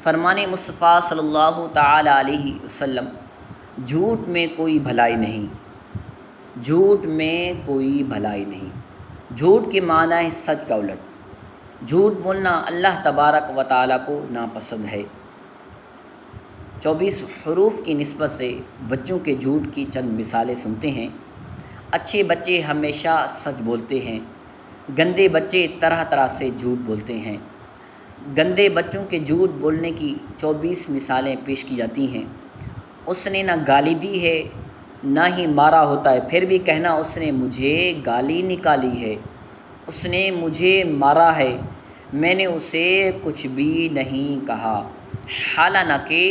فرمان مصطفیٰ صلی اللہ تعالی علیہ وسلم، جھوٹ میں کوئی بھلائی نہیں، جھوٹ میں کوئی بھلائی نہیں۔ جھوٹ کے معنی ہے سچ کا الٹ۔ جھوٹ بولنا اللہ تبارک و تعالیٰ کو ناپسند ہے۔ 24 حروف کی نسبت سے بچوں کے جھوٹ کی چند مثالیں سنتے ہیں۔ اچھے بچے ہمیشہ سچ بولتے ہیں، گندے بچے طرح طرح سے جھوٹ بولتے ہیں۔ گندے بچوں کے جھوٹ بولنے کی 24 مثالیں پیش کی جاتی ہیں۔ اس نے نہ گالی دی ہے نہ ہی مارا ہوتا ہے، پھر بھی کہنا اس نے مجھے گالی نکالی ہے، اس نے مجھے مارا ہے، میں نے اسے کچھ بھی نہیں کہا، حالانکہ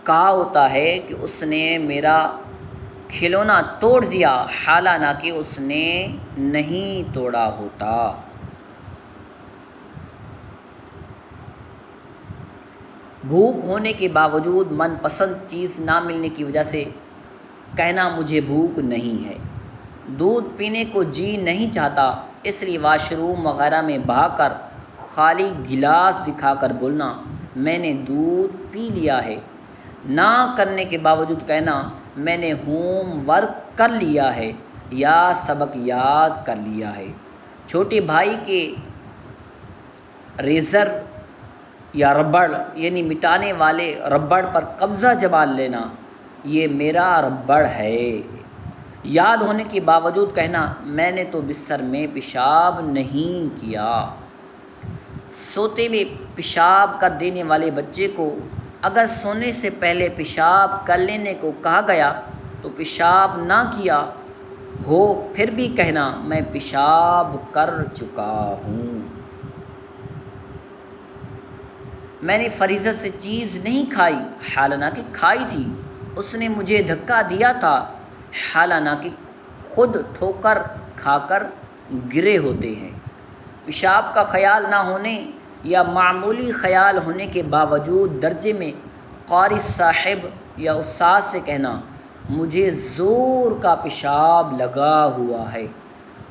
کہا ہوتا ہے کہ اس نے میرا کھلونا توڑ دیا، حالانکہ اس نے نہیں توڑا ہوتا۔ بھوک ہونے کے باوجود من پسند چیز نہ ملنے کی وجہ سے کہنا مجھے بھوک نہیں ہے۔ دودھ پینے کو جی نہیں چاہتا، اس لیے واش روم وغیرہ میں بہا کر خالی گلاس دکھا کر بولنا میں نے دودھ پی لیا ہے۔ نہ کرنے کے باوجود کہنا میں نے ہوم ورک کر لیا ہے یا سبق یاد کر لیا ہے۔ چھوٹے بھائی کے ریزر یا ربڑ یعنی مٹانے والے ربڑ پر قبضہ جما لینا، یہ میرا ربڑ ہے۔ یاد ہونے کے باوجود کہنا میں نے تو بستر میں پیشاب نہیں کیا۔ سوتے میں پیشاب کر دینے والے بچے کو اگر سونے سے پہلے پیشاب کر لینے کو کہا گیا تو پیشاب نہ کیا ہو، پھر بھی کہنا میں پیشاب کر چکا ہوں۔ میں نے فریضہ سے چیز نہیں کھائی، حالانکہ کھائی تھی، اس نے مجھے دھکا دیا تھا، حالانکہ خود ٹھوکر کھا کر گرے ہوتے ہیں۔ پیشاب کا خیال نہ ہونے یا معمولی خیال ہونے کے باوجود درجے میں قاری صاحب یا استاد سے کہنا مجھے زور کا پیشاب لگا ہوا ہے،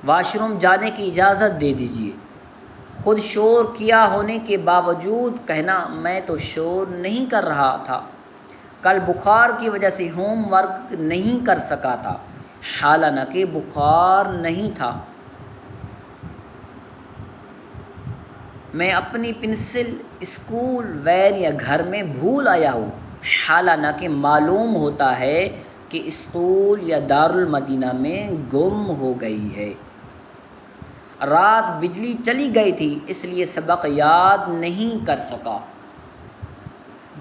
واش روم جانے کی اجازت دے دیجیے۔ خود شور کیا ہونے کے باوجود کہنا میں تو شور نہیں کر رہا تھا، کل بخار کی وجہ سے ہوم ورک نہیں کر سکا تھا، حالانکہ بخار نہیں تھا۔ میں اپنی پنسل اسکول وین یا گھر میں بھول آیا ہوں، حالانکہ معلوم ہوتا ہے کہ اسکول یا دارالمدینہ میں گم ہو گئی ہے۔ رات بجلی چلی گئی تھی اس لیے سبق یاد نہیں کر سکا،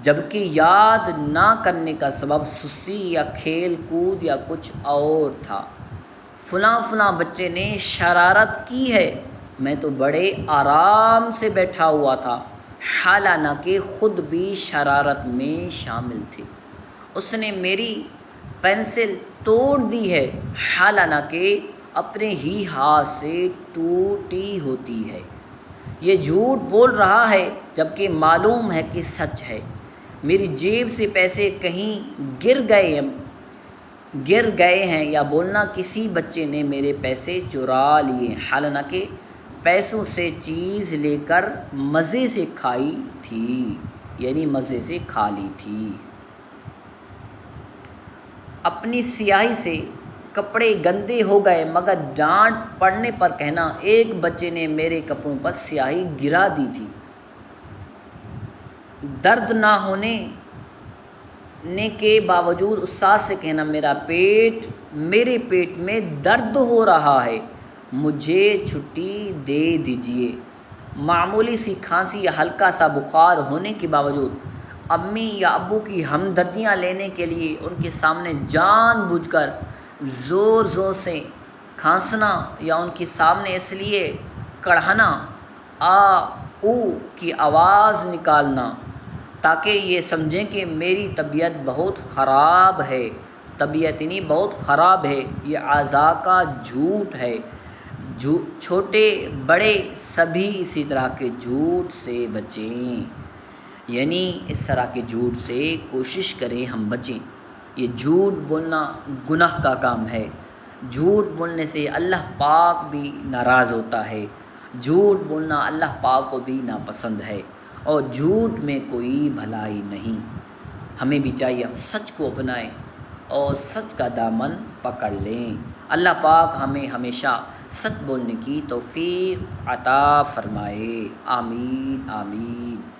جبکہ یاد نہ کرنے کا سبب سستی یا کھیل کود یا کچھ اور تھا۔ فلاں فلاں بچے نے شرارت کی ہے، میں تو بڑے آرام سے بیٹھا ہوا تھا، حالانکہ خود بھی شرارت میں شامل تھے۔ اس نے میری پنسل توڑ دی ہے، حالانکہ اپنے ہی ہاتھ سے ٹوٹی ہوتی ہے۔ یہ جھوٹ بول رہا ہے جبکہ معلوم ہے کہ سچ ہے۔ میری جیب سے پیسے کہیں گر گئے ہیں یا بولنا کسی بچے نے میرے پیسے چرا لیے، حالانکہ پیسوں سے چیز لے کر مزے سے کھائی تھی، یعنی مزے سے کھا لی تھی۔ اپنی سیاہی سے کپڑے گندے ہو گئے مگر ڈانٹ پڑنے پر کہنا ایک بچے نے میرے کپڑوں پر سیاہی گرا دی تھی۔ درد نہ ہونے کے باوجود استاد سے کہنا میرے پیٹ میں درد ہو رہا ہے، مجھے چھٹی دے دیجیے۔ معمولی سی کھانسی یا ہلکا سا بخار ہونے کے باوجود امی یا ابو کی ہمدردیاں لینے کے لیے ان کے سامنے جان بوجھ کر زور زور سے کھانسنا یا ان کے سامنے اس لیے کڑھنا آ او کی آواز نکالنا تاکہ یہ سمجھیں کہ میری طبیعت بہت خراب ہے، بہت خراب ہے، یہ اعضاء کا جھوٹ ہے۔ چھوٹے بڑے سبھی اسی طرح کے جھوٹ سے بچیں، یعنی اس طرح کے جھوٹ سے کوشش کریں ہم بچیں۔ یہ جھوٹ بولنا گناہ کا کام ہے، جھوٹ بولنے سے اللہ پاک بھی ناراض ہوتا ہے، جھوٹ بولنا اللہ پاک کو بھی ناپسند ہے، اور جھوٹ میں کوئی بھلائی نہیں۔ ہمیں بھی چاہیے ہم سچ کو اپنائیں اور سچ کا دامن پکڑ لیں۔ اللہ پاک ہمیں ہمیشہ سچ بولنے کی توفیق عطا فرمائے، آمین آمین۔